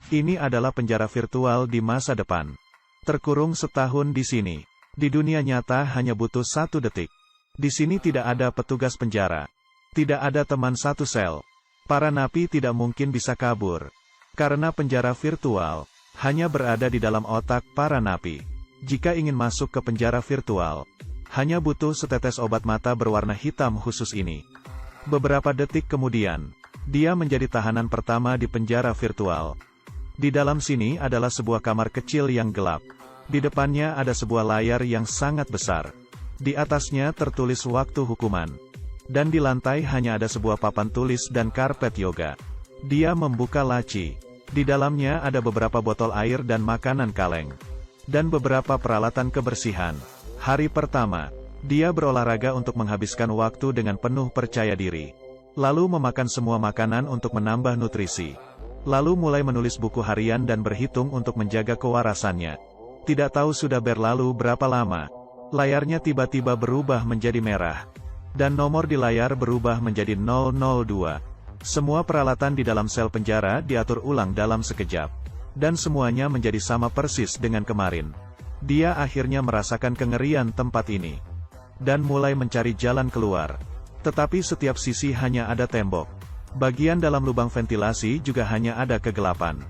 Ini adalah penjara virtual di masa depan. Terkurung setahun di sini. Di dunia nyata hanya butuh 1 detik. Di sini tidak ada petugas penjara. Tidak ada teman satu sel. Para napi tidak mungkin bisa kabur. Karena penjara virtual hanya berada di dalam otak para napi. Jika ingin masuk ke penjara virtual, hanya butuh setetes obat mata berwarna hitam khusus ini. Beberapa detik kemudian, dia menjadi tahanan pertama di penjara virtual. Di dalam sini adalah sebuah kamar kecil yang gelap. Di depannya ada sebuah layar yang sangat besar. Di atasnya tertulis waktu hukuman. Dan di lantai hanya ada sebuah papan tulis dan karpet yoga. Dia membuka laci. Di dalamnya ada beberapa botol air dan makanan kaleng. Dan beberapa peralatan kebersihan. Hari pertama, dia berolahraga untuk menghabiskan waktu dengan penuh percaya diri. Lalu memakan semua makanan untuk menambah nutrisi. Lalu mulai menulis buku harian dan berhitung untuk menjaga kewarasannya. Tidak tahu sudah berlalu berapa lama. Layarnya tiba-tiba berubah menjadi merah. Dan nomor di layar berubah menjadi 002. Semua peralatan di dalam sel penjara diatur ulang dalam sekejap. Dan semuanya menjadi sama persis dengan kemarin. Dia akhirnya merasakan kengerian tempat ini. Dan mulai mencari jalan keluar. Tetapi setiap sisi hanya ada tembok. Bagian dalam lubang ventilasi juga hanya ada kegelapan.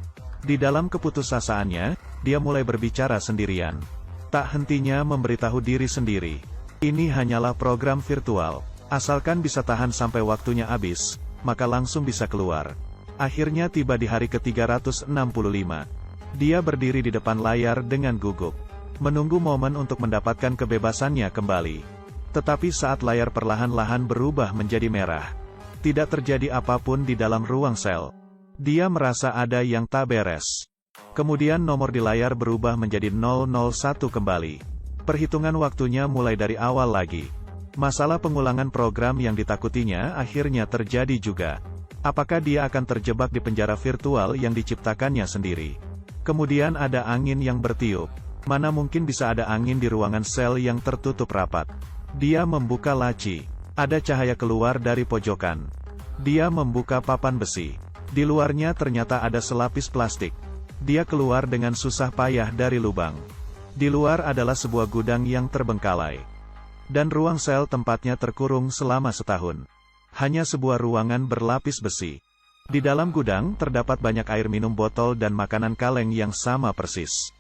Di dalam keputusasaannya, dia mulai berbicara sendirian. Tak hentinya memberitahu diri sendiri. Ini hanyalah program virtual. Asalkan bisa tahan sampai waktunya habis, maka langsung bisa keluar. Akhirnya tiba di hari ke-365. Dia berdiri di depan layar dengan gugup. Menunggu momen untuk mendapatkan kebebasannya kembali. Tetapi saat layar perlahan-lahan berubah menjadi merah, tidak terjadi apapun di dalam ruang sel. Dia merasa ada yang tak beres. Kemudian nomor di layar berubah menjadi 001 kembali. Perhitungan waktunya mulai dari awal lagi. Masalah pengulangan program yang ditakutinya akhirnya terjadi juga. Apakah dia akan terjebak di penjara virtual yang diciptakannya sendiri? Kemudian ada angin yang bertiup. Mana mungkin bisa ada angin di ruangan sel yang tertutup rapat. Dia membuka laci. Ada cahaya keluar dari pojokan. Dia membuka papan besi. Di luarnya ternyata ada selapis plastik. Dia keluar dengan susah payah dari lubang. Di luar adalah sebuah gudang yang terbengkalai. Dan ruang sel tempatnya terkurung selama setahun. Hanya sebuah ruangan berlapis besi. Di dalam gudang terdapat banyak air minum botol dan makanan kaleng yang sama persis.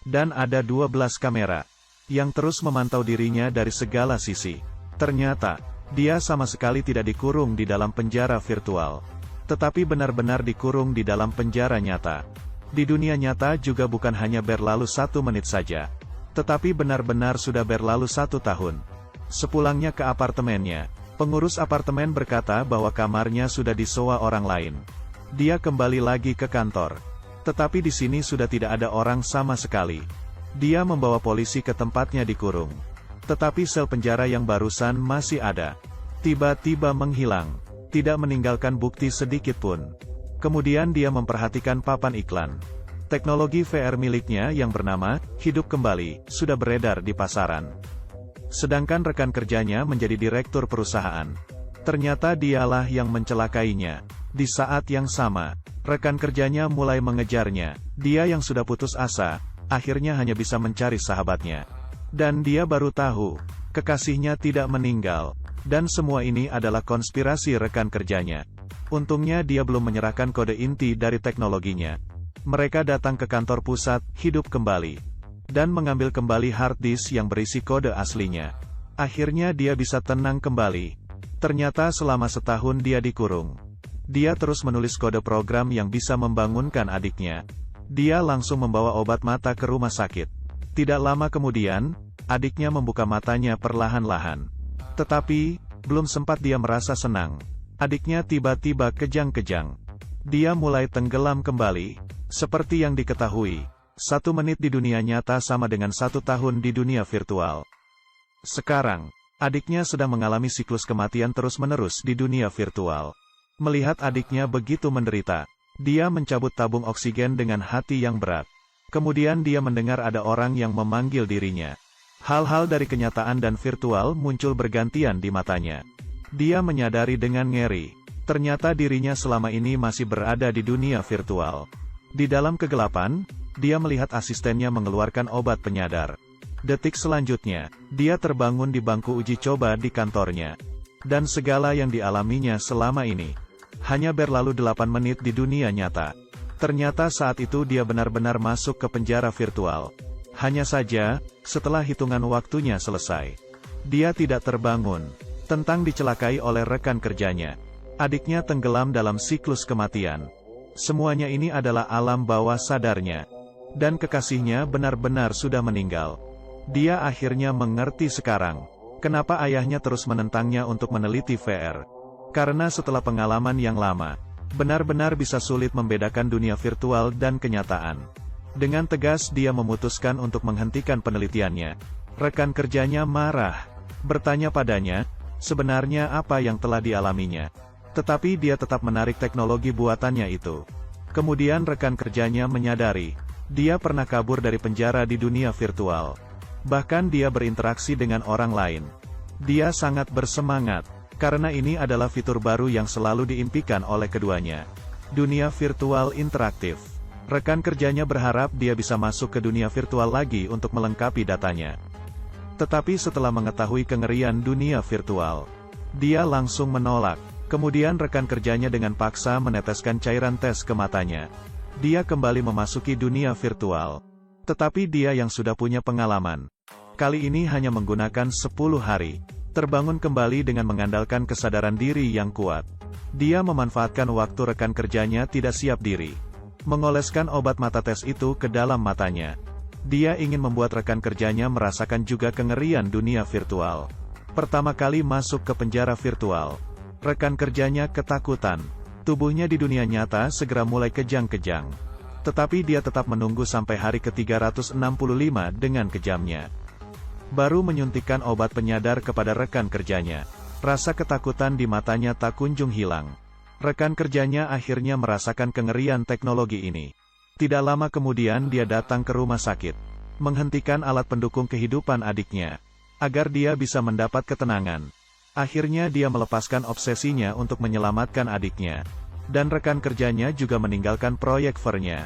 Dan ada 12 kamera yang terus memantau dirinya dari segala sisi. Ternyata, dia sama sekali tidak dikurung di dalam penjara virtual. Tetapi benar-benar dikurung di dalam penjara nyata. Di dunia nyata juga bukan hanya berlalu 1 menit saja. Tetapi benar-benar sudah berlalu 1 tahun. Sepulangnya ke apartemennya, pengurus apartemen berkata bahwa kamarnya sudah disewa orang lain. Dia kembali lagi ke kantor. Tetapi di sini sudah tidak ada orang sama sekali. Dia membawa polisi ke tempatnya dikurung. Tetapi sel penjara yang barusan masih ada. Tiba-tiba menghilang. Tidak meninggalkan bukti sedikit pun. Kemudian dia memperhatikan papan iklan. Teknologi VR miliknya yang bernama Hidup Kembali sudah beredar di pasaran. Sedangkan rekan kerjanya menjadi direktur perusahaan. Ternyata dialah yang mencelakainya. Di saat yang sama, rekan kerjanya mulai mengejarnya. Dia yang sudah putus asa, akhirnya hanya bisa mencari sahabatnya. Dan dia baru tahu, kekasihnya tidak meninggal. Dan semua ini adalah konspirasi rekan kerjanya. Untungnya dia belum menyerahkan kode inti dari teknologinya. Mereka datang ke kantor pusat, Hidup Kembali. Dan mengambil kembali hard disk yang berisi kode aslinya. Akhirnya dia bisa tenang kembali. Ternyata selama setahun dia dikurung. Dia terus menulis kode program yang bisa membangunkan adiknya. Dia langsung membawa obat mata ke rumah sakit. Tidak lama kemudian, adiknya membuka matanya perlahan-lahan. Tetapi, belum sempat dia merasa senang. Adiknya tiba-tiba kejang-kejang. Dia mulai tenggelam kembali. Seperti yang diketahui, 1 menit di dunia nyata sama dengan 1 tahun di dunia virtual. Sekarang, adiknya sedang mengalami siklus kematian terus-menerus di dunia virtual. Melihat adiknya begitu menderita, dia mencabut tabung oksigen dengan hati yang berat. Kemudian dia mendengar ada orang yang memanggil dirinya. Hal-hal dari kenyataan dan virtual muncul bergantian di matanya. Dia menyadari dengan ngeri, ternyata dirinya selama ini masih berada di dunia virtual. Di dalam kegelapan, dia melihat asistennya mengeluarkan obat penyadar. Detik selanjutnya, dia terbangun di bangku uji coba di kantornya. Dan segala yang dialaminya selama ini hanya berlalu 8 menit di dunia nyata. Ternyata saat itu dia benar-benar masuk ke penjara virtual. Hanya saja, setelah hitungan waktunya selesai, dia tidak terbangun. Tentang dicelakai oleh rekan kerjanya. Adiknya tenggelam dalam siklus kematian. Semuanya ini adalah alam bawah sadarnya. Dan kekasihnya benar-benar sudah meninggal. Dia akhirnya mengerti sekarang, kenapa ayahnya terus menentangnya untuk meneliti VR. Karena setelah pengalaman yang lama, benar-benar bisa sulit membedakan dunia virtual dan kenyataan. Dengan tegas dia memutuskan untuk menghentikan penelitiannya. Rekan kerjanya marah, bertanya padanya, sebenarnya apa yang telah dialaminya. Tetapi dia tetap menarik teknologi buatannya itu. Kemudian rekan kerjanya menyadari, dia pernah kabur dari penjara di dunia virtual. Bahkan dia berinteraksi dengan orang lain. Dia sangat bersemangat, karena ini adalah fitur baru yang selalu diimpikan oleh keduanya. Dunia virtual interaktif. Rekan kerjanya berharap dia bisa masuk ke dunia virtual lagi untuk melengkapi datanya. Tetapi setelah mengetahui kengerian dunia virtual, dia langsung menolak. Kemudian rekan kerjanya dengan paksa meneteskan cairan tes ke matanya. Dia kembali memasuki dunia virtual. Tetapi dia yang sudah punya pengalaman, kali ini hanya menggunakan 10 hari, terbangun kembali dengan mengandalkan kesadaran diri yang kuat. Dia memanfaatkan waktu rekan kerjanya tidak siap diri, mengoleskan obat mata tes itu ke dalam matanya. Dia ingin membuat rekan kerjanya merasakan juga kengerian dunia virtual. Pertama kali masuk ke penjara virtual, rekan kerjanya ketakutan. Tubuhnya di dunia nyata segera mulai kejang-kejang. Tetapi dia tetap menunggu sampai hari ke-365 dengan kejamnya. Baru menyuntikkan obat penyadar kepada rekan kerjanya. Rasa ketakutan di matanya tak kunjung hilang. Rekan kerjanya akhirnya merasakan kengerian teknologi ini. Tidak lama kemudian dia datang ke rumah sakit, menghentikan alat pendukung kehidupan adiknya, agar dia bisa mendapat ketenangan. Akhirnya dia melepaskan obsesinya untuk menyelamatkan adiknya. Dan rekan kerjanya juga meninggalkan proyek VR-nya.